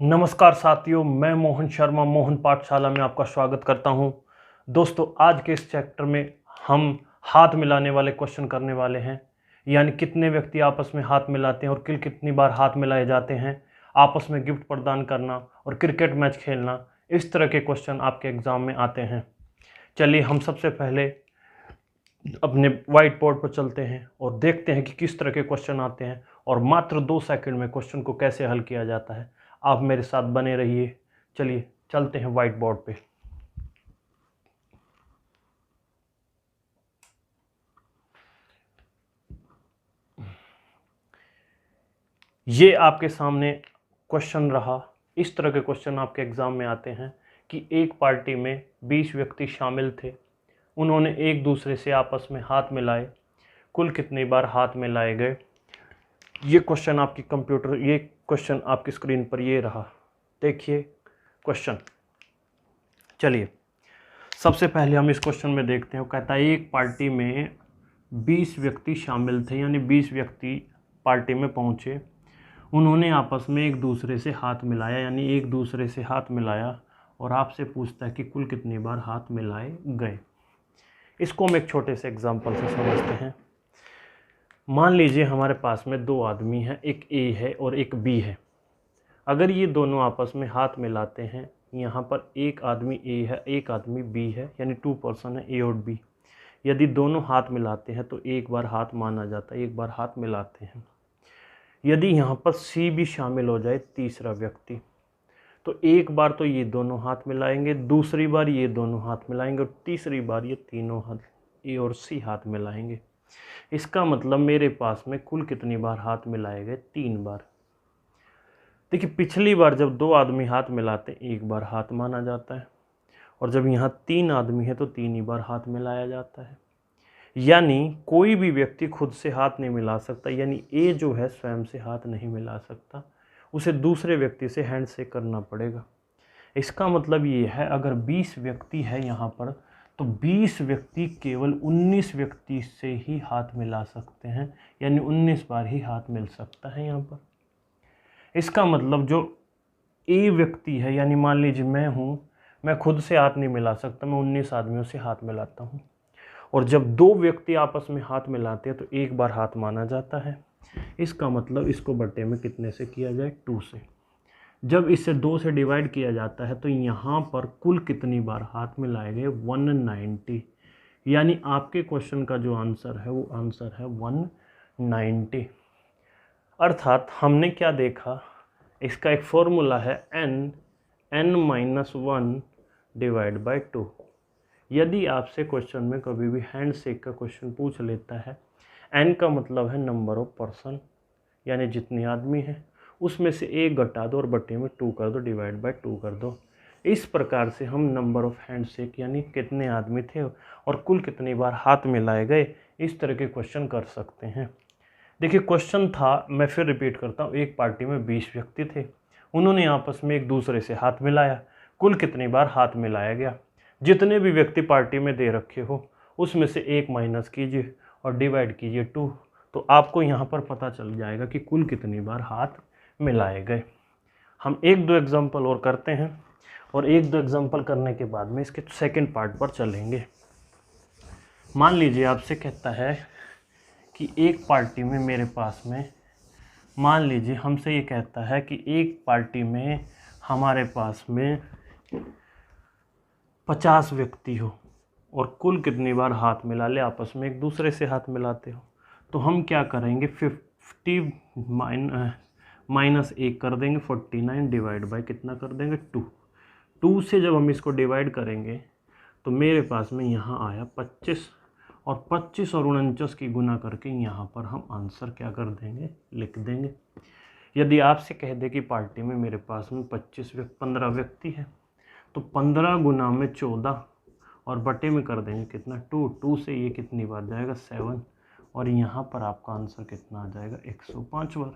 नमस्कार साथियों, मैं मोहन शर्मा मोहन पाठशाला में आपका स्वागत करता हूं। दोस्तों, आज के इस चैप्टर में हम हाथ मिलाने वाले क्वेश्चन करने वाले हैं। यानी कितने व्यक्ति आपस में हाथ मिलाते हैं और किल कितनी बार हाथ मिलाए जाते हैं, आपस में गिफ्ट प्रदान करना और क्रिकेट मैच खेलना, इस तरह के क्वेश्चन आपके एग्ज़ाम में आते हैं। चलिए हम सबसे पहले अपने वाइट बोर्ड पर चलते हैं और देखते हैं कि किस तरह के क्वेश्चन आते हैं और मात्र 2 सेकंड में क्वेश्चन को कैसे हल किया जाता है। आप मेरे साथ बने रहिए। चलिए चलते हैं वाइट बोर्ड पे। ये आपके सामने क्वेश्चन रहा। इस तरह के क्वेश्चन आपके एग्ज़ाम में आते हैं कि एक पार्टी में 20 व्यक्ति शामिल थे। उन्होंने एक दूसरे से आपस में हाथ मिलाए। कुल कितनी बार हाथ मिलाए गए? ये क्वेश्चन आपकी स्क्रीन पर ये रहा। देखिए क्वेश्चन। चलिए सबसे पहले हम इस क्वेश्चन में देखते हैं। कहता है एक पार्टी में 20 व्यक्ति शामिल थे, यानी 20 व्यक्ति पार्टी में पहुंचे। उन्होंने आपस में एक दूसरे से हाथ मिलाया, यानी एक दूसरे से हाथ मिलाया और आपसे पूछता है कि कुल कितनी बार हाथ मिलाए गए। इसको हम एक छोटे से एग्जाम्पल से समझते हैं। मान लीजिए हमारे पास में 2 आदमी हैं, एक ए है और एक बी है। अगर ये दोनों आपस में हाथ मिलाते हैं, यहाँ पर एक आदमी ए है, एक आदमी बी है, यानी 2 पर्सन है, ए और बी। यदि दोनों हाथ मिलाते हैं तो एक बार हाथ माना जाता है, एक बार हाथ मिलाते हैं। यदि यहाँ पर सी भी शामिल हो जाए, तीसरा व्यक्ति, तो एक बार तो ये दोनों हाथ मिलाएंगे, दूसरी बार ये दोनों हाथ मिलाएंगे और तीसरी बार ये तीनों हाथ, ए और सी, हाथ मिलाएंगे। इसका मतलब मेरे पास में कुल कितनी बार हाथ मिलाए गए? 3 बार। देखिए पिछली बार जब 2 आदमी हाथ मिलाते एक बार हाथ माना जाता है, और जब यहाँ 3 आदमी है तो 3 ही बार हाथ मिलाया जाता है। यानी कोई भी व्यक्ति खुद से हाथ नहीं मिला सकता, यानी ए जो है स्वयं से हाथ नहीं मिला सकता, उसे दूसरे व्यक्ति से हैंड शेक करना पड़ेगा। इसका मतलब ये है अगर 20 व्यक्ति है यहाँ पर, तो 20 व्यक्ति केवल 19 व्यक्ति से ही हाथ मिला सकते हैं, यानी 19 बार ही हाथ मिल सकता है यहाँ पर। इसका मतलब जो ए व्यक्ति है, यानी मान लीजिए मैं हूँ, मैं खुद से हाथ नहीं मिला सकता, मैं 19 आदमियों से हाथ मिलाता हूँ। और जब 2 व्यक्ति आपस में हाथ मिलाते हैं तो एक बार हाथ माना जाता है। इसका मतलब इसको बट्टे में कितने से किया जाए? 2 से। जब इसे 2 से डिवाइड किया जाता है तो यहाँ पर कुल कितनी बार हाथ मिलाए गए? 190। यानी आपके क्वेश्चन का जो आंसर है वो आंसर है 190। अर्थात हमने क्या देखा, इसका एक फॉर्मूला है n-1 डिवाइड बाय 2। यदि आपसे क्वेश्चन में कभी भी हैंड शेक का क्वेश्चन पूछ लेता है, n का मतलब है नंबर ऑफ पर्सन, यानी जितने आदमी हैं, उसमें से 1 घटा दो और बट्टे में 2 कर दो, डिवाइड बाय 2 कर दो। इस प्रकार से हम नंबर ऑफ हैंड शेक, यानी कितने आदमी थे और कुल कितनी बार हाथ मिलाए गए, इस तरह के क्वेश्चन कर सकते हैं। देखिए क्वेश्चन था, मैं फिर रिपीट करता हूँ, एक पार्टी में 20 व्यक्ति थे। उन्होंने आपस में एक दूसरे से हाथ मिलाया। कुल कितनी बार हाथ मिलाया गया? जितने भी व्यक्ति पार्टी में दे रखे हो उसमें से 1 माइनस कीजिए और डिवाइड कीजिए 2, तो आपको यहाँ पर पता चल जाएगा कि कुल कितनी बार हाथ मिलाए गए। हम 1-2 एग्जाम्पल और करते हैं और 1-2 एग्जाम्पल करने के बाद में इसके सेकंड पार्ट पर चलेंगे। मान लीजिए आपसे कहता है कि एक पार्टी में मेरे पास में, मान लीजिए हमसे ये कहता है कि एक पार्टी में हमारे पास में 50 व्यक्ति हो और कुल कितनी बार हाथ मिला ले, आपस में एक दूसरे से हाथ मिलाते हो, तो हम क्या करेंगे? 50 माइनस 1 कर देंगे, 49 डिवाइड बाय कितना कर देंगे? 2। 2 से जब हम इसको डिवाइड करेंगे तो मेरे पास में यहाँ आया 25, और 25 और 49 की गुना करके यहाँ पर हम आंसर क्या कर देंगे? लिख देंगे। यदि आपसे कह दे कि पार्टी में मेरे पास में 15 व्यक्ति हैं, तो 15 गुना में 14 और बटे में कर देंगे कितना? 2। 2 से ये कितनी बार जाएगा? 7, और यहाँ पर आपका आंसर कितना आ जाएगा? 105 बार।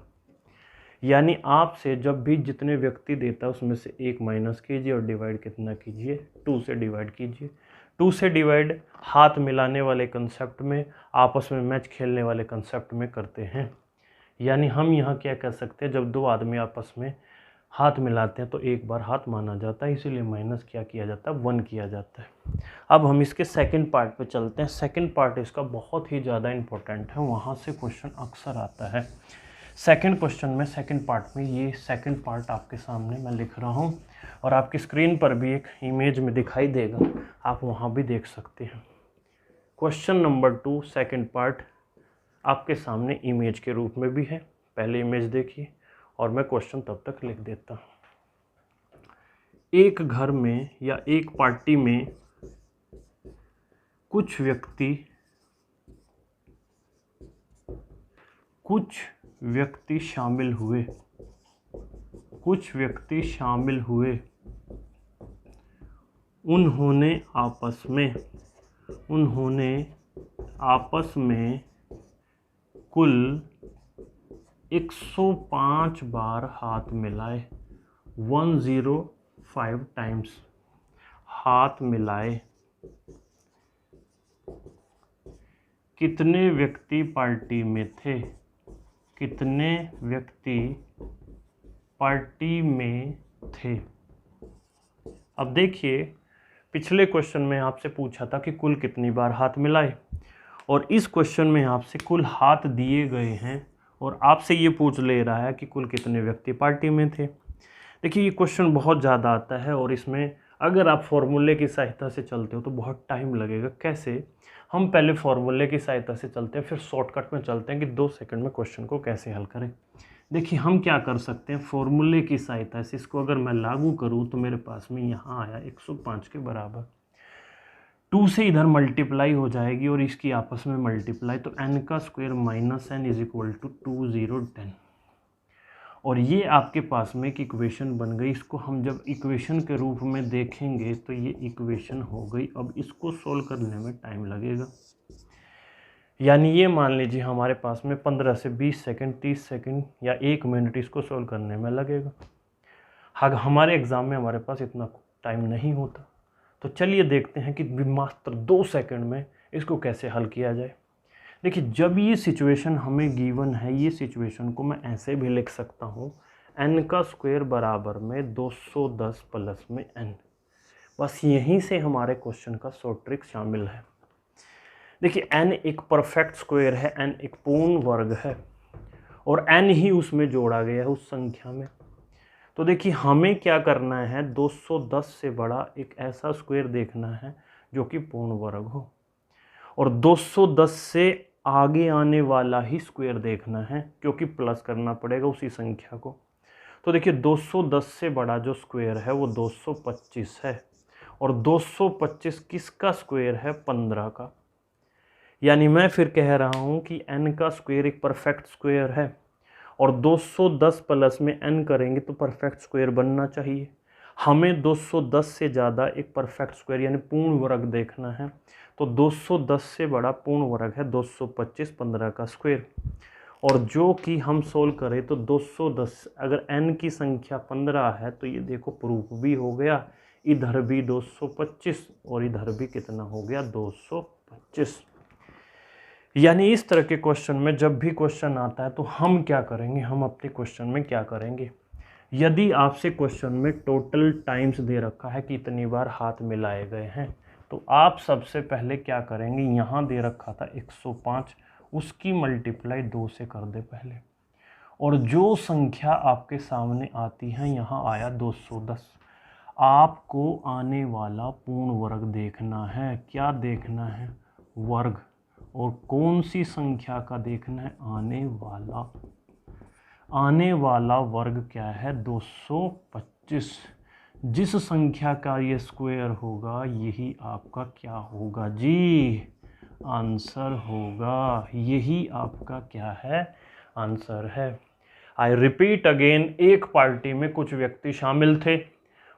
यानी आपसे जब भी जितने व्यक्ति देता है उसमें से 1 माइनस कीजिए और डिवाइड कितना कीजिए? 2 से डिवाइड कीजिए। 2 से डिवाइड हाथ मिलाने वाले कंसेप्ट में, आपस में मैच खेलने वाले कंसेप्ट में करते हैं। यानी हम यहाँ क्या कर सकते हैं, जब 2 आदमी आपस में हाथ मिलाते हैं तो एक बार हाथ माना जाता है, इसीलिए माइनस क्या किया जाता है, 1 किया जाता है। अब हम इसके सेकंड पार्ट पे चलते हैं। सेकंड पार्ट इसका बहुत ही ज़्यादा इम्पोर्टेंट है, वहाँ से क्वेश्चन अक्सर आता है। सेकंड क्वेश्चन में सेकंड पार्ट में ये सेकंड पार्ट आपके सामने मैं लिख रहा हूँ और आपकी स्क्रीन पर भी एक इमेज में दिखाई देगा, आप वहाँ भी देख सकते हैं। क्वेश्चन नंबर 2 सेकंड पार्ट आपके सामने इमेज के रूप में भी है। पहले इमेज देखिए और मैं क्वेश्चन तब तक लिख देता हूँ। एक घर में या एक पार्टी में कुछ व्यक्ति शामिल हुए। उन्होंने आपस में कुल 105 बार हाथ मिलाए। 105 टाइम्स हाथ मिलाए। कितने व्यक्ति पार्टी में थे? कितने व्यक्ति पार्टी में थे? अब देखिए, पिछले क्वेश्चन में आपसे पूछा था कि कुल कितनी बार हाथ मिलाए, और इस क्वेश्चन में आपसे कुल हाथ दिए गए हैं और आपसे ये पूछ ले रहा है कि कुल कितने व्यक्ति पार्टी में थे। देखिए, ये क्वेश्चन बहुत ज़्यादा आता है और इसमें अगर आप फॉर्मूले की सहायता से चलते हो तो बहुत टाइम लगेगा। कैसे? हम पहले फॉर्मूले की सहायता से चलते हैं, फिर शॉर्टकट में चलते हैं कि 2 सेकंड में क्वेश्चन को कैसे हल करें। देखिए, हम क्या कर सकते हैं, फॉर्मूले की सहायता से इसको अगर मैं लागू करूं तो मेरे पास में यहाँ आया 105 के बराबर। 2 से इधर मल्टीप्लाई हो जाएगी और इसकी आपस में मल्टीप्लाई, तो n का square minus n is equal to 2010। और ये आपके पास में एक इक्वेशन बन गई। इसको हम जब इक्वेशन के रूप में देखेंगे तो ये इक्वेशन हो गई। अब इसको सोल्व करने में टाइम लगेगा, यानी ये मान लीजिए हमारे पास में 15 से 20 सेकंड, 30 सेकंड या 1 मिनट इसको सोल्व करने में लगेगा। हमारे एग्ज़ाम में हमारे पास इतना टाइम नहीं होता, तो चलिए देखते हैं कि मात्र 2 सेकंड में इसको कैसे हल किया जाए। देखिए, जब ये सिचुएशन हमें गिवन है, ये सिचुएशन को मैं ऐसे भी लिख सकता हूँ, n का स्क्वायर बराबर में 210 प्लस में n। बस यहीं से हमारे क्वेश्चन का शॉर्ट ट्रिक शामिल है। देखिए, n एक परफेक्ट स्क्वायर है, n एक पूर्ण वर्ग है और n ही उसमें जोड़ा गया है उस संख्या में। तो देखिए, हमें क्या करना है, 210 से बड़ा एक ऐसा स्क्वायर देखना है जो कि पूर्ण वर्ग हो, और 210 से आगे आने वाला ही स्क्वायर देखना है, क्योंकि प्लस करना पड़ेगा उसी संख्या को। तो देखिए, 210 से बड़ा जो स्क्वायर है वो 225 है, और 225 किसका स्क्वायर है, 15 का। यानी मैं फिर कह रहा हूँ कि n का स्क्वायर एक परफेक्ट स्क्वायर है, और 210 प्लस में n करेंगे तो परफेक्ट स्क्वायर बनना चाहिए। हमें 210 से ज़्यादा एक परफेक्ट स्क्वायर यानी पूर्ण वर्ग देखना है, तो 210 से बड़ा पूर्ण वर्ग है 225, 15 का स्क्वायर, और जो कि हम सोल्व करें तो 210, अगर n की संख्या 15 है तो ये देखो प्रूफ भी हो गया, इधर भी 225 और इधर भी कितना हो गया, 225। यानी इस तरह के क्वेश्चन में जब भी क्वेश्चन आता है तो हम क्या करेंगे, हम अपने क्वेश्चन में क्या करेंगे, यदि आपसे क्वेश्चन में टोटल टाइम्स दे रखा है कि इतनी बार हाथ मिलाए गए हैं, तो आप सबसे पहले क्या करेंगे, यहाँ दे रखा था 105, उसकी मल्टीप्लाई 2 से कर दे पहले, और जो संख्या आपके सामने आती है, यहाँ आया 210, आपको आने वाला पूर्ण वर्ग देखना है। क्या देखना है, वर्ग, और कौन सी संख्या का देखना है, आने वाला वर्ग क्या है, 225। जिस संख्या का ये स्क्वायर होगा यही आपका क्या होगा जी, आंसर होगा। यही आपका क्या है, आंसर है। आई रिपीट अगेन, एक पार्टी में कुछ व्यक्ति शामिल थे,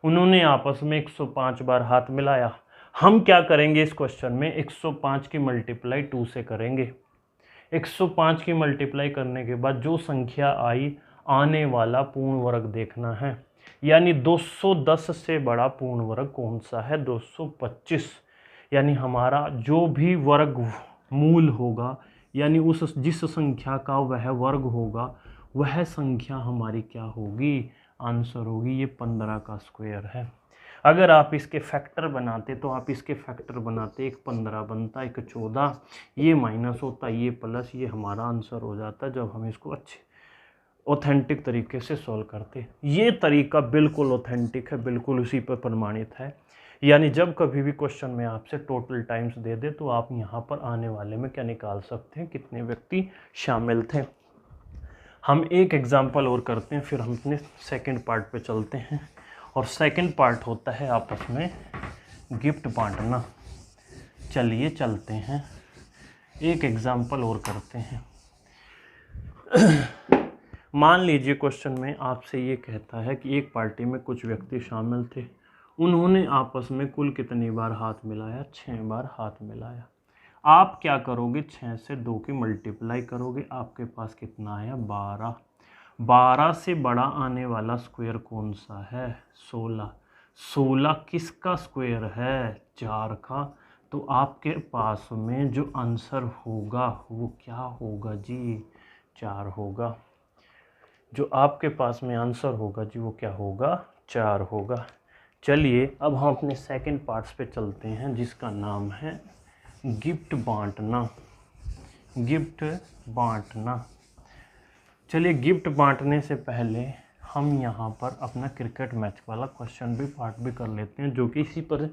उन्होंने आपस में 105 बार हाथ मिलाया। हम क्या करेंगे इस क्वेश्चन में, 105 की मल्टीप्लाई 2 से करेंगे। 105 की मल्टीप्लाई करने के बाद जो संख्या आई, आने वाला पूर्ण वर्ग देखना है, यानी 210 से बड़ा पूर्ण वर्ग कौन सा है, 225। यानी हमारा जो भी वर्ग मूल होगा, यानी उस जिस संख्या का वह वर्ग होगा, वह संख्या हमारी क्या होगी, आंसर होगी ये 15 का स्क्वायर है। अगर आप इसके फैक्टर बनाते तो आप इसके फैक्टर बनाते, एक 15 बनता, एक 14, ये माइनस होता, ये प्लस, ये हमारा आंसर हो जाता जब हम इसको अच्छे ऑथेंटिक तरीके से सॉल्व करते। ये तरीका बिल्कुल ऑथेंटिक है, बिल्कुल उसी पर प्रमाणित है। यानी जब कभी भी क्वेश्चन में आपसे टोटल टाइम्स दे दे तो आप यहाँ पर आने वाले में क्या निकाल सकते हैं, कितने व्यक्ति शामिल थे। हम एक एग्जाम्पल और करते हैं, फिर हम अपने सेकंड पार्ट पे चलते हैं। और सेकंड पार्ट होता है आपस में गिफ्ट बांटना। चलिए चलते हैं, एक एग्जाम्पल और करते हैं। मान लीजिए क्वेश्चन में आपसे ये कहता है कि एक पार्टी में कुछ व्यक्ति शामिल थे, उन्होंने आपस में कुल कितनी बार हाथ मिलाया, 6 बार हाथ मिलाया। आप क्या करोगे, 6 से 2 की मल्टीप्लाई करोगे, आपके पास कितना आया, 12। 12 से बड़ा आने वाला स्क्वायर कौन सा है, 16। 16 किसका स्क्वायर है, 4 का। तो आपके पास में जो आंसर होगा वो क्या होगा जी, 4 होगा। जो आपके पास में आंसर होगा जी वो क्या होगा, 4 होगा। चलिए अब हम अपने सेकंड पार्ट्स पे चलते हैं जिसका नाम है गिफ्ट बांटना। गिफ्ट बांटना। चलिए गिफ्ट बांटने से पहले हम यहाँ पर अपना क्रिकेट मैच वाला क्वेश्चन भी पार्ट भी कर लेते हैं जो कि इसी पर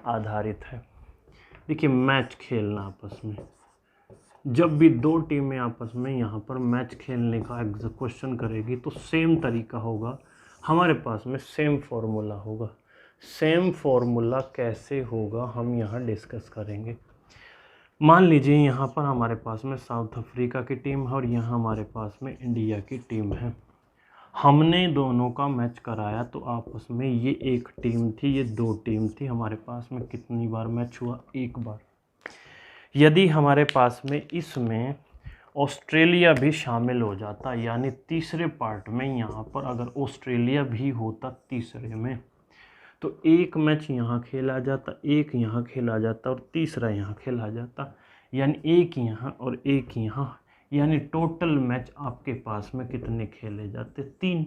आधारित है। देखिए मैच खेलना आपस में, जब भी 2 टीमें आपस में यहाँ पर मैच खेलने का क्वेश्चन करेगी तो सेम तरीका होगा, हमारे पास में सेम फॉर्मूला होगा। सेम फॉर्मूला कैसे होगा हम यहाँ डिस्कस करेंगे। मान लीजिए यहाँ पर हमारे पास में साउथ अफ्रीका की टीम है और यहाँ हमारे पास में इंडिया की टीम है। हमने दोनों का मैच कराया तो आपस में ये एक टीम थी, ये 2 टीम थी। हमारे पास में कितनी बार मैच हुआ, 1 बार। यदि हमारे पास में इसमें ऑस्ट्रेलिया भी शामिल हो जाता, यानी तीसरे पार्ट में यहाँ पर अगर ऑस्ट्रेलिया भी होता तीसरे में, तो एक मैच यहाँ खेला जाता, एक यहाँ खेला जाता और तीसरा यहाँ खेला जाता, यानी एक यहाँ और एक यहाँ, यानी टोटल मैच आपके पास में कितने खेले जाते, 3।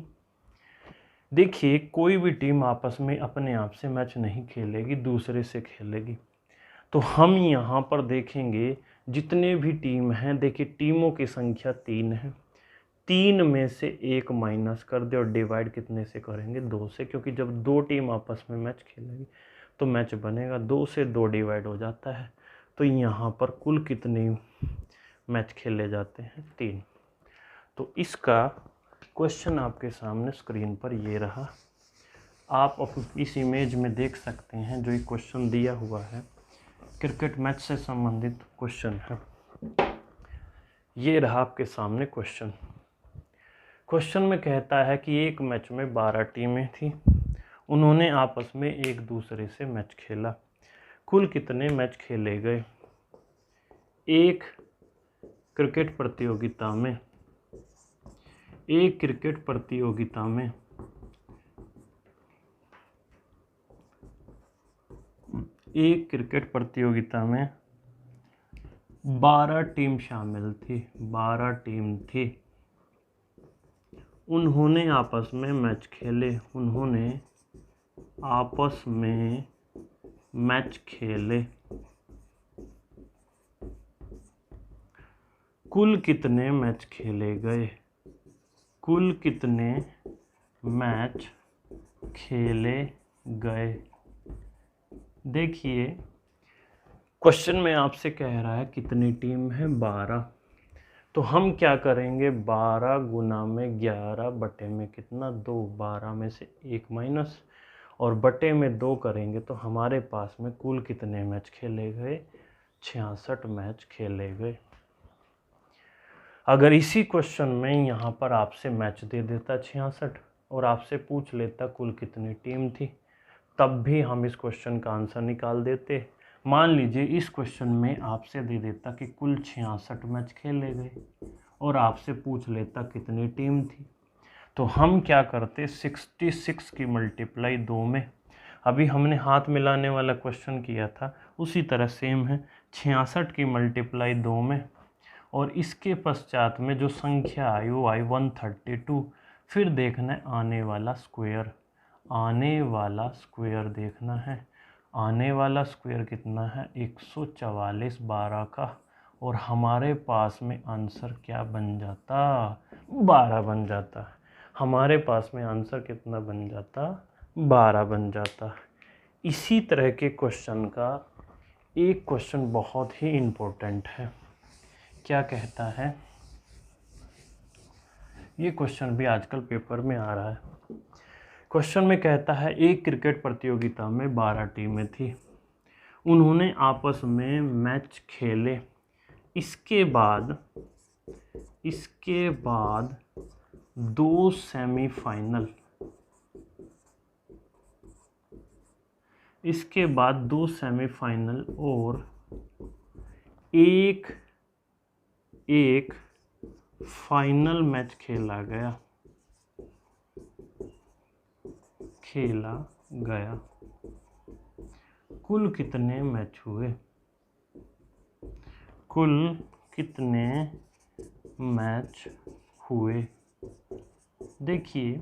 देखिए कोई भी टीम आपस में अपने आप से मैच नहीं खेलेगी, दूसरे से खेलेगी। तो हम यहाँ पर देखेंगे जितने भी टीम हैं, देखिए टीमों की संख्या 3 है। 3 में से 1 माइनस कर दे और डिवाइड कितने से करेंगे, 2 से, क्योंकि जब 2 टीम आपस में मैच खेलेगी तो मैच बनेगा। 2 से 2 डिवाइड हो जाता है। तो यहाँ पर कुल कितने मैच खेले जाते हैं, 3। तो इसका क्वेश्चन आपके सामने स्क्रीन पर ये रहा। आप इस इमेज में देख सकते हैं जो ये क्वेश्चन दिया हुआ है, क्रिकेट मैच से संबंधित क्वेश्चन है। ये रहा आपके सामने क्वेश्चन। क्वेश्चन में कहता है कि एक मैच में 12 टीमें थी, उन्होंने आपस में एक दूसरे से मैच खेला। कुल कितने मैच खेले गए। एक क्रिकेट प्रतियोगिता में एक क्रिकेट प्रतियोगिता में 12 टीम शामिल थी, 12 टीम थी। उन्होंने आपस में मैच खेले, उन्होंने आपस में मैच खेले। कुल कितने मैच खेले गए, कुल कितने मैच खेले गए। देखिए क्वेश्चन में आपसे कह रहा है कितनी टीम है, 12। तो हम क्या करेंगे, 12 गुना में 11 बटे में कितना, 2। 12 में से 1 माइनस और बटे में 2 करेंगे तो हमारे पास में कुल कितने मैच खेले गए, 66 मैच खेले गए। अगर इसी क्वेश्चन में यहाँ पर आपसे मैच दे देता 66 और आपसे पूछ लेता कुल कितनी टीम थी, तब भी हम इस क्वेश्चन का आंसर निकाल देते। मान लीजिए इस क्वेश्चन में आपसे दे देता कि कुल 66 मैच खेले गए और आपसे पूछ लेता कितनी टीम थी, तो हम क्या करते, 66 की मल्टीप्लाई 2 में, अभी हमने हाथ मिलाने वाला क्वेश्चन किया था उसी तरह सेम है, 66 की मल्टीप्लाई 2 में और इसके पश्चात में जो संख्या आई वो आई 132। फिर देखना है आने वाला स्क्वायर, आने वाला स्क्वायर देखना है। आने वाला स्क्वायर कितना है 144 12 का, और हमारे पास में आंसर क्या बन जाता 12 बन जाता। हमारे पास में आंसर कितना बन जाता 12 बन जाता। इसी तरह के क्वेश्चन का एक क्वेश्चन बहुत ही इम्पोर्टेंट है। क्या कहता है, ये क्वेश्चन भी आजकल पेपर में आ रहा है। क्वेश्चन में कहता है एक क्रिकेट प्रतियोगिता में 12 टीमें थी, उन्होंने आपस में मैच खेले। इसके बाद दो सेमीफाइनल, इसके बाद दो सेमीफाइनल और एक फाइनल मैच खेला गया। कुल कितने मैच हुए, कुल कितने मैच हुए। देखिए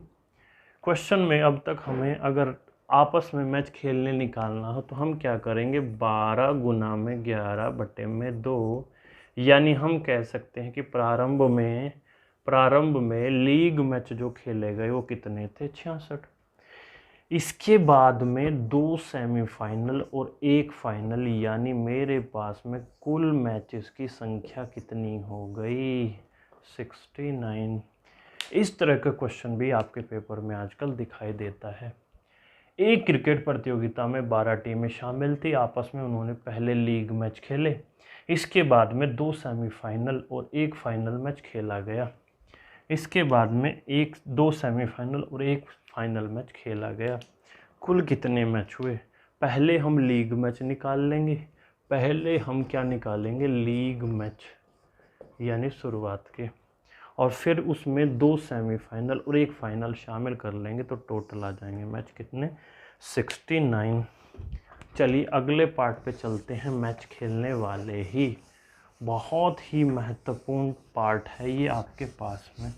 क्वेश्चन में अब तक हमें अगर आपस में मैच खेलने निकालना हो तो हम क्या करेंगे, 12 गुना में 11 बटे में 2, यानी हम कह सकते हैं कि प्रारंभ में लीग मैच जो खेले गए वो कितने थे 66। इसके बाद में दो सेमीफाइनल और एक फाइनल, यानी मेरे पास में कुल मैचेस की संख्या कितनी हो गई 69। इस तरह का क्वेश्चन भी आपके पेपर में आजकल दिखाई देता है। एक क्रिकेट प्रतियोगिता में 12 टीमें शामिल थी, आपस में उन्होंने पहले लीग मैच खेले। इसके बाद में दो सेमीफाइनल और एक फाइनल मैच खेला गया। इसके बाद में दो सेमीफाइनल और एक फाइनल मैच खेला गया। कुल कितने मैच हुए, पहले हम लीग मैच निकाल लेंगे। पहले हम क्या निकालेंगे, लीग मैच यानी शुरुआत के, और फिर उसमें दो सेमीफाइनल और एक फाइनल शामिल कर लेंगे तो टोटल आ जाएंगे मैच कितने 69। चलिए अगले पार्ट पे चलते हैं, मैच खेलने वाले ही। बहुत ही महत्वपूर्ण पार्ट है ये आपके पास में,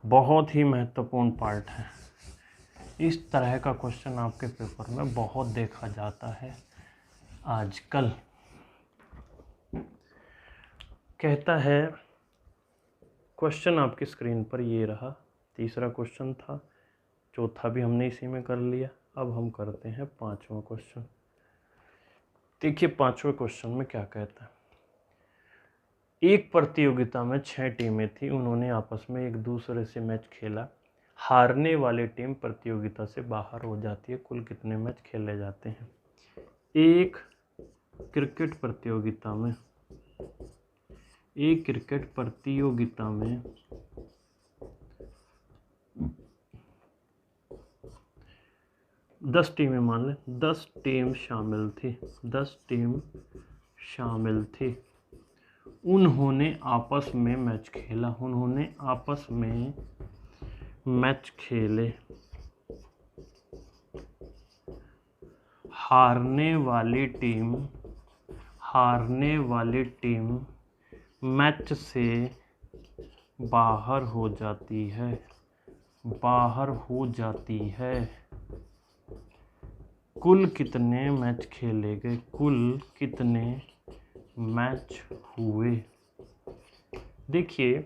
बहुत ही महत्वपूर्ण पार्ट है। इस तरह का क्वेश्चन आपके पेपर में बहुत देखा जाता है आजकल। कहता है क्वेश्चन आपकी स्क्रीन पर ये रहा, तीसरा क्वेश्चन था, चौथा भी हमने इसी में कर लिया। अब हम करते हैं पांचवा क्वेश्चन। देखिए पांचवा क्वेश्चन में क्या कहता है, एक प्रतियोगिता में 6 टीमें थी, उन्होंने आपस में एक दूसरे से मैच खेला। हारने वाली टीम प्रतियोगिता से बाहर हो जाती है। कुल कितने मैच खेले जाते हैं। एक क्रिकेट प्रतियोगिता में 10 टीमें मान लें, 10 टीम शामिल थी, 10 टीम शामिल थी। उन्होंने आपस में मैच खेला, उन्होंने आपस में मैच खेले। हारने वाली टीम मैच से बाहर हो जाती है। कुल कितने मैच खेले गए, कुल कितने मैच हुए। देखिए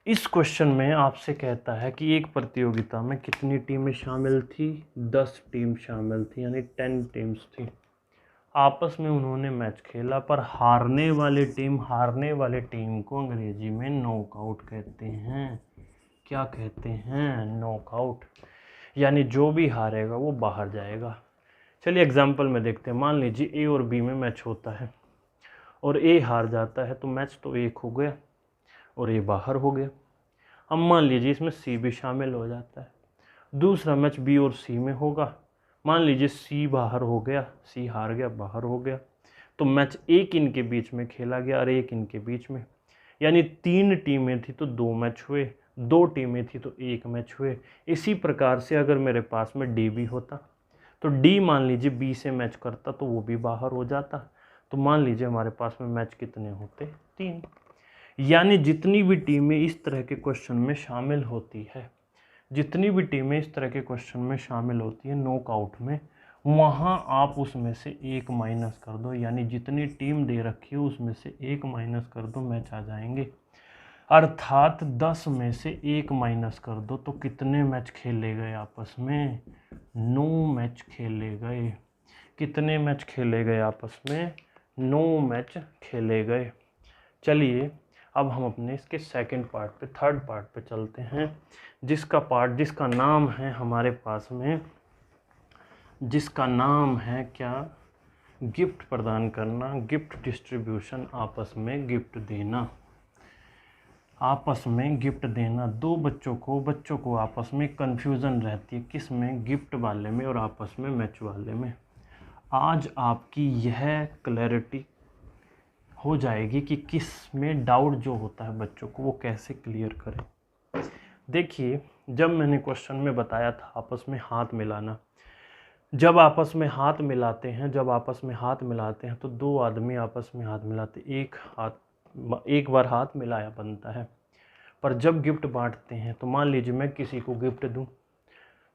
इस क्वेश्चन में आपसे कहता है कि एक प्रतियोगिता में कितनी टीमें शामिल थी, 10 टीम शामिल थी, यानी 10 टीम्स थी। आपस में उन्होंने मैच खेला, पर हारने वाली टीम को अंग्रेजी में नॉकआउट कहते हैं। क्या कहते हैं, नॉकआउट, यानी जो भी हारेगा वो बाहर जाएगा। चलिए एग्जाम्पल में देखते हैं। मान लीजिए ए और बी में मैच होता है और ए हार जाता है, तो मैच तो एक हो गया और ए बाहर हो गया। अब मान लीजिए इसमें सी भी शामिल हो जाता है, दूसरा मैच बी और सी में होगा। मान लीजिए सी बाहर हो गया, सी हार गया, बाहर हो गया, तो मैच एक इनके बीच में खेला गया और एक इनके बीच में, यानी 3 टीमें थी तो 2 मैच हुए, 2 टीमें थी तो 1 मैच हुए। इसी प्रकार से अगर मेरे पास में डी भी होता तो डी मान लीजिए बी से मैच करता तो वो भी बाहर हो जाता। तो मान लीजिए हमारे पास में मैच कितने होते, 3। यानी जितनी भी टीमें इस तरह के क्वेश्चन में शामिल होती है, जितनी भी टीमें इस तरह के क्वेश्चन में शामिल होती है नॉकआउट में, वहाँ आप उसमें से एक माइनस कर दो, यानी जितनी टीम दे रखी है उसमें से एक माइनस कर दो, मैच आ जाएंगे। अर्थात 10 में से एक माइनस कर दो तो कितने मैच खेले गए आपस में? 9 मैच खेले गए। कितने मैच खेले गए आपस में? 9 मैच खेले गए। चलिए अब हम अपने इसके सेकंड पार्ट पे, थर्ड पार्ट पे चलते हैं, जिसका नाम है हमारे पास में, जिसका नाम है क्या? गिफ्ट प्रदान करना, गिफ्ट डिस्ट्रीब्यूशन, आपस में गिफ्ट देना। आपस में गिफ्ट देना। दो बच्चों को आपस में कंफ्यूजन रहती है, किस में? गिफ्ट वाले में और आपस में मैच वाले में। आज आपकी यह क्लैरिटी हो जाएगी कि किस में डाउट जो होता है बच्चों को वो कैसे क्लियर करें। देखिए, जब मैंने क्वेश्चन में बताया था आपस में हाथ मिलाना, जब आपस में हाथ मिलाते हैं तो दो आदमी आपस में हाथ मिलाते, एक बार हाथ मिलाया बनता है। पर जब गिफ्ट बांटते हैं तो मान लीजिए मैं किसी को गिफ्ट दूं,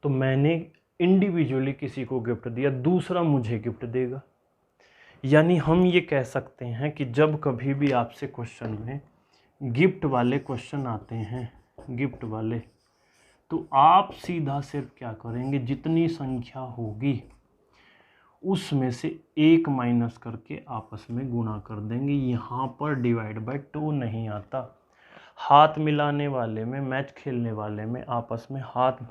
तो मैंने इंडिविजुअली किसी को गिफ्ट दिया, दूसरा मुझे गिफ्ट देगा। यानी हम ये कह सकते हैं कि जब कभी भी आपसे क्वेश्चन में गिफ्ट वाले क्वेश्चन आते हैं, गिफ्ट वाले, तो आप सीधा सिर्फ क्या करेंगे, जितनी संख्या होगी उसमें से एक माइनस करके आपस में गुणा कर देंगे। यहाँ पर डिवाइड बाय 2 नहीं आता। हाथ मिलाने वाले में, मैच खेलने वाले में आपस में हाथ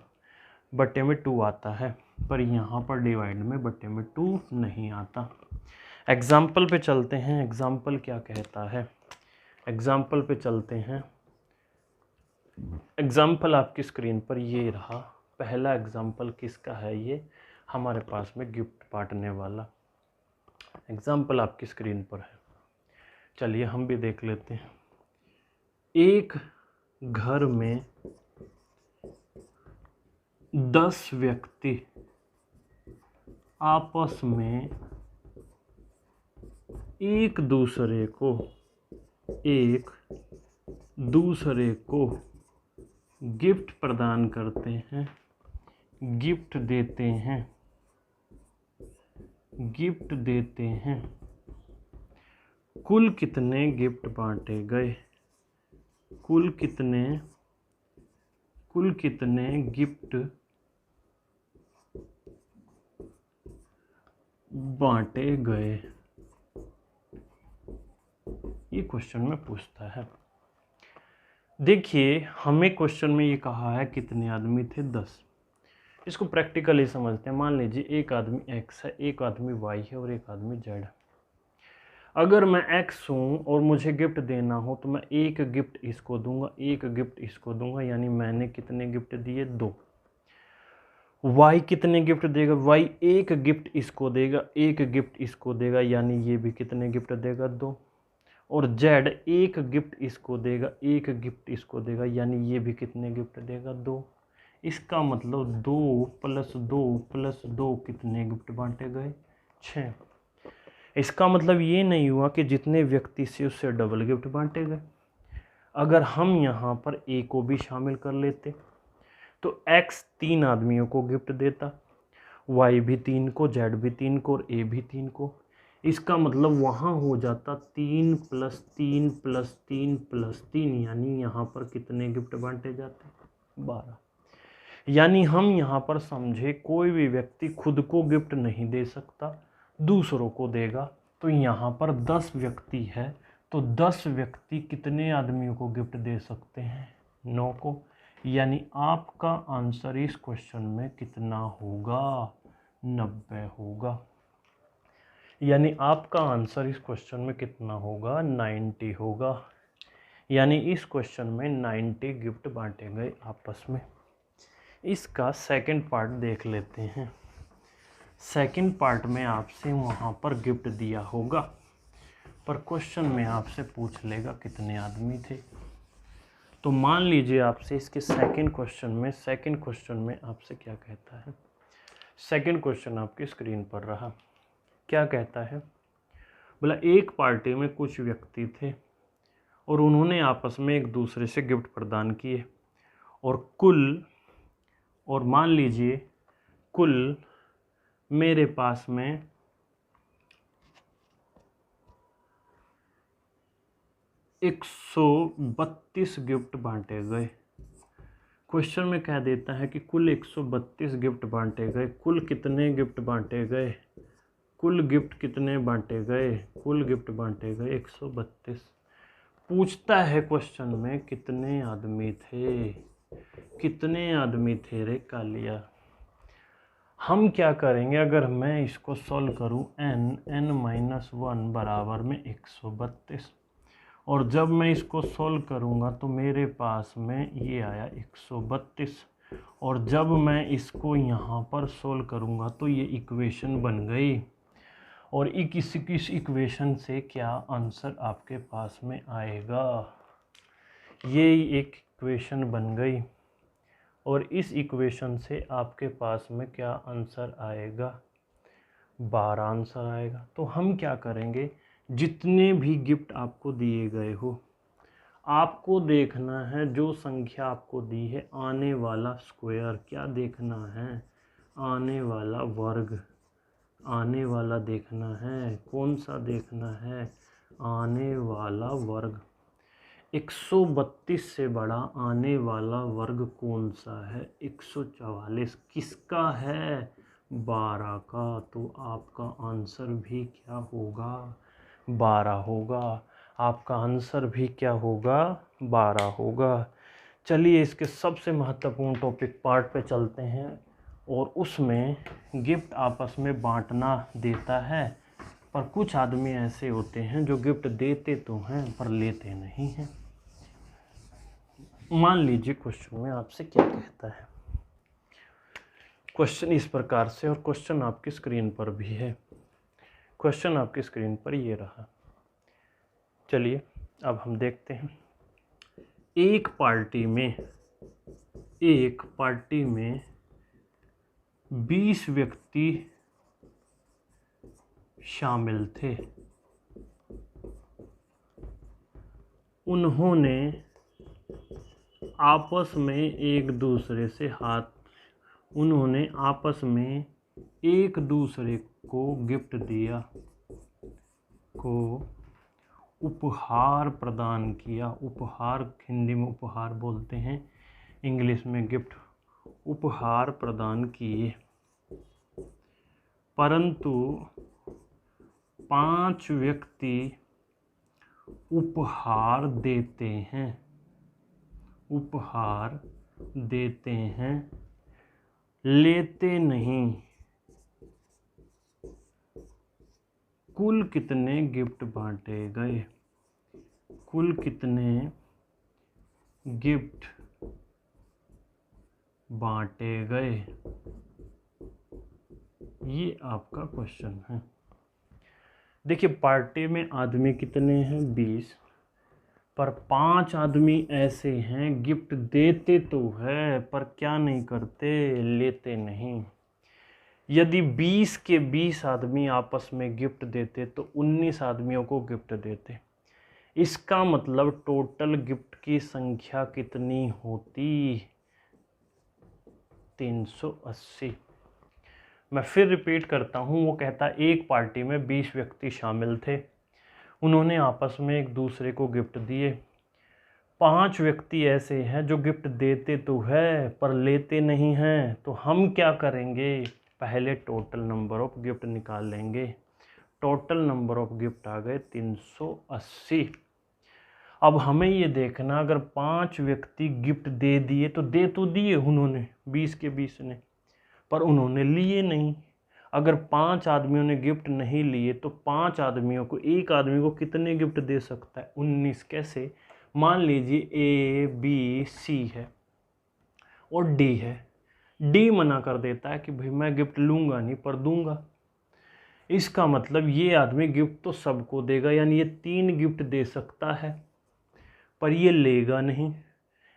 बट्टे में 2 आता है, पर यहाँ पर डिवाइड में बट्टे में 2 नहीं आता। एग्जाम्पल पे चलते हैं, एग्जाम्पल क्या कहता है, एग्जाम्पल पे चलते हैं। एग्जाम्पल आपकी स्क्रीन पर ये रहा। पहला एग्जाम्पल किसका है? ये हमारे पास में गिफ्ट बांटने वाला एग्जाम्पल आपकी स्क्रीन पर है। चलिए हम भी देख लेते हैं। एक घर में 10 व्यक्ति आपस में एक दूसरे को गिफ्ट प्रदान करते हैं, गिफ्ट देते हैं। कुल कितने गिफ्ट बांटे गए? कुल कितने गिफ्ट बांटे गए? ये क्वेश्चन में पूछता है। देखिए, हमें क्वेश्चन में ये कहा है कितने आदमी थे? 10। इसको प्रैक्टिकली समझते हैं। मान लीजिए एक आदमी X है, एक आदमी Y है और एक आदमी Z है। अगर मैं X हूँ और मुझे गिफ्ट देना हो तो मैं एक गिफ्ट इसको दूंगा, एक गिफ्ट इसको दूंगा, यानी मैंने कितने गिफ्ट दिए? 2। Y कितने गिफ्ट देगा? Y एक गिफ्ट इसको देगा, एक गिफ्ट इसको देगा, यानी ये भी कितने गिफ्ट देगा? 2। और Z एक गिफ्ट इसको देगा, एक गिफ्ट इसको देगा, यानी ये भी कितने गिफ्ट देगा? 2। इसका मतलब 2 + 2 + 2 कितने गिफ्ट बांटे गए? 6। इसका मतलब ये नहीं हुआ कि जितने व्यक्ति से उससे डबल गिफ्ट बांटे गए। अगर हम यहाँ पर A को भी शामिल कर लेते तो X 3 आदमियों को गिफ्ट देता, Y भी 3 को, Z भी 3 को और A भी 3 को। इसका मतलब वहाँ हो जाता 3 + 3 + 3 + 3, यानी यहाँ पर कितने गिफ्ट बांटे जाते? 12। यानी हम यहाँ पर समझे कोई भी व्यक्ति खुद को गिफ्ट नहीं दे सकता, दूसरों को देगा। तो यहाँ पर 10 व्यक्ति है, तो 10 व्यक्ति कितने आदमियों को गिफ्ट दे सकते हैं? 9 को। यानी आपका आंसर इस क्वेश्चन में कितना होगा? 90 होगा। यानी आपका आंसर इस क्वेश्चन में कितना होगा? 90 होगा। यानी इस क्वेश्चन में 90 गिफ्ट बांटे गए आपस में। इसका सेकंड पार्ट देख लेते हैं। सेकंड पार्ट में आपसे वहाँ पर गिफ्ट दिया होगा, पर क्वेश्चन में आपसे पूछ लेगा कितने आदमी थे। तो मान लीजिए आपसे इसके सेकंड क्वेश्चन में आपसे क्या कहता है। सेकंड क्वेश्चन आपकी स्क्रीन पर रहा। क्या कहता है? बोला एक पार्टी में कुछ व्यक्ति थे और उन्होंने आपस में एक दूसरे से गिफ्ट प्रदान किए, और मान लीजिए कुल मेरे पास में 132 गिफ्ट बांटे गए। क्वेश्चन में कह देता है कि कुल 132 गिफ्ट बांटे गए। कुल कितने गिफ्ट बांटे गए? कुल गिफ्ट कितने बांटे गए? कुल गिफ्ट बांटे गए 132। पूछता है क्वेश्चन में कितने आदमी थे? कितने आदमी थे रे कालिया? हम क्या करेंगे, अगर मैं इसको सॉल्व करूं n-1 बराबर में 132, और जब मैं इसको सॉल्व करूंगा तो मेरे पास में ये आया 132, और जब मैं इसको यहाँ पर सॉल्व करूंगा तो ये इक्वेशन बन गई। और इस इक्वेशन से क्या आंसर आपके पास में आएगा? ये एक इक्वेशन बन गई, और इस इक्वेशन से आपके पास में क्या आंसर आएगा? 12 आंसर आएगा। तो हम क्या करेंगे, जितने भी गिफ्ट आपको दिए गए हो, आपको देखना है जो संख्या आपको दी है आने वाला स्क्वायर। क्या देखना है? आने वाला वर्ग। आने वाला देखना है। कौन सा देखना है? आने वाला वर्ग। 132 से बड़ा आने वाला वर्ग कौन सा है? 144। किसका है? 12 का। तो आपका आंसर भी क्या होगा? 12 होगा। आपका आंसर भी क्या होगा? 12 होगा। चलिए इसके सबसे महत्वपूर्ण टॉपिक पार्ट पे चलते हैं, और उसमें गिफ्ट आपस में बांटना देता है, पर कुछ आदमी ऐसे होते हैं जो गिफ्ट देते तो हैं पर लेते नहीं हैं। मान लीजिए क्वेश्चन में आपसे क्या कहता है। क्वेश्चन इस प्रकार से, और क्वेश्चन आपकी स्क्रीन पर भी है। क्वेश्चन आपकी स्क्रीन पर ये रहा। चलिए अब हम देखते हैं। एक पार्टी में 20 व्यक्ति शामिल थे। उन्होंने आपस में एक दूसरे को गिफ्ट दिया, उपहार प्रदान किया। उपहार हिंदी में उपहार बोलते हैं, इंग्लिश में गिफ्ट। उपहार प्रदान किए, परंतु 5 व्यक्ति उपहार देते हैं, लेते नहीं। कुल कितने गिफ्ट बांटे गए? कुल कितने गिफ्ट बांटे गए? ये आपका क्वेश्चन है। देखिए पार्टी में आदमी कितने हैं? 20, पर 5 आदमी ऐसे हैं गिफ्ट देते तो है पर क्या नहीं करते? लेते नहीं। यदि 20 के 20 आदमी आपस में गिफ्ट देते तो 19 आदमियों को गिफ्ट देते। इसका मतलब टोटल गिफ्ट की संख्या कितनी होती? 380। मैं फिर रिपीट करता हूँ। वो कहता है एक पार्टी में 20 व्यक्ति शामिल थे। उन्होंने आपस में एक दूसरे को गिफ्ट दिए। 5 व्यक्ति ऐसे हैं जो गिफ्ट देते तो है पर लेते नहीं हैं। तो हम क्या करेंगे? पहले टोटल नंबर ऑफ गिफ्ट निकाल लेंगे। टोटल नंबर ऑफ गिफ्ट आ गए 380। अब हमें ये देखना, अगर 5 व्यक्ति गिफ्ट दे दिए तो दिए उन्होंने 20 के 20 ने, पर उन्होंने लिए नहीं। अगर 5 आदमियों ने गिफ्ट नहीं लिए तो 5 आदमियों को, एक आदमी को कितने गिफ्ट दे सकता है? 19। कैसे? मान लीजिए A B C है और D है। D मना कर देता है कि भाई मैं गिफ्ट लूँगा नहीं पर दूंगा। इसका मतलब ये आदमी गिफ्ट तो सबको देगा, यानी ये 3 गिफ्ट दे सकता है पर ये लेगा नहीं।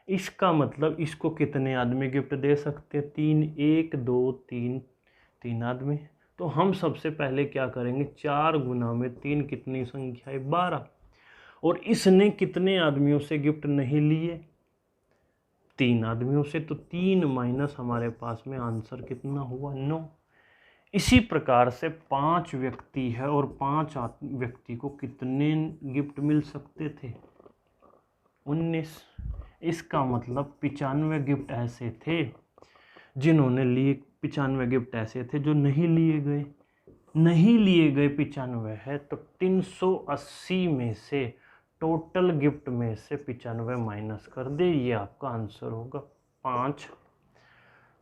इसका मतलब इसको कितने आदमी गिफ्ट दे सकते हैं? 3। 1 2 3 आदमी। तो हम सबसे पहले क्या करेंगे? 4 गुना में 3 कितनी संख्या है? 12। और इसने कितने आदमियों से गिफ्ट नहीं लिए? 3 आदमियों से। तो 3 माइनस हमारे पास में आंसर कितना हुआ? 9। इसी प्रकार से 5 व्यक्ति है और 5 व्यक्ति को कितने गिफ्ट मिल सकते थे? 19। इसका मतलब 95 गिफ्ट ऐसे थे जिन्होंने लिए, 95 गिफ्ट ऐसे थे जो नहीं लिए गए। नहीं लिए गए 95 है, तो 380 में से टोटल गिफ्ट में से 95 माइनस कर दे, ये आपका आंसर होगा 5।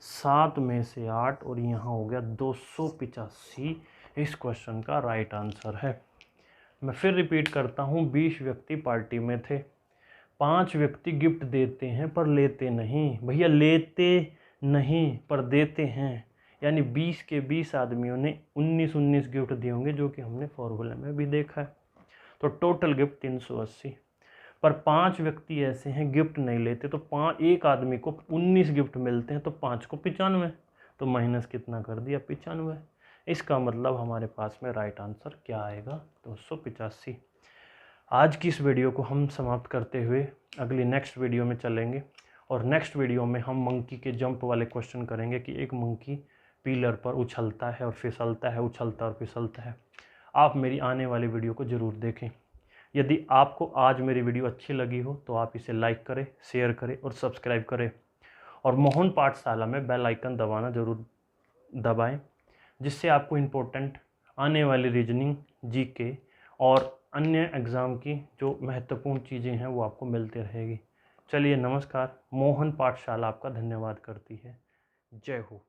7 में से 8 और यहाँ हो गया 285 इस क्वेश्चन का राइट आंसर है। मैं फिर रिपीट करता हूँ, 20 व्यक्ति पार्टी में थे, 5 व्यक्ति गिफ्ट देते हैं पर लेते नहीं। भैया लेते नहीं पर देते हैं, यानी 20 के 20 आदमियों ने 19 गिफ्ट दिए होंगे, जो कि हमने फॉर्मूले में भी देखा है। तो टोटल गिफ्ट 380, पर 5 व्यक्ति ऐसे हैं गिफ्ट नहीं लेते, तो एक आदमी को 19 गिफ्ट मिलते हैं, तो 5 को 95, तो माइनस कितना कर दिया? 95। इसका मतलब हमारे पास में राइट आंसर क्या आएगा? 285। आज की इस वीडियो को हम समाप्त करते हुए अगली नेक्स्ट वीडियो में चलेंगे, और नेक्स्ट वीडियो में हम मंकी के जंप वाले क्वेश्चन करेंगे कि एक मंकी पिलर पर उछलता है और फिसलता है, उछलता और फिसलता है। आप मेरी आने वाली वीडियो को ज़रूर देखें। यदि आपको आज मेरी वीडियो अच्छी लगी हो तो आप इसे लाइक करें, शेयर करें और सब्सक्राइब करें, और मोहन पाठशाला में बेल आइकन दबाना ज़रूर दबाएं, जिससे आपको इम्पोर्टेंट आने वाली रीजनिंग, जीके और अन्य एग्ज़ाम की जो महत्वपूर्ण चीज़ें हैं वो आपको मिलती रहेगी। चलिए नमस्कार। मोहन पाठशाला आपका धन्यवाद करती है। जय हो।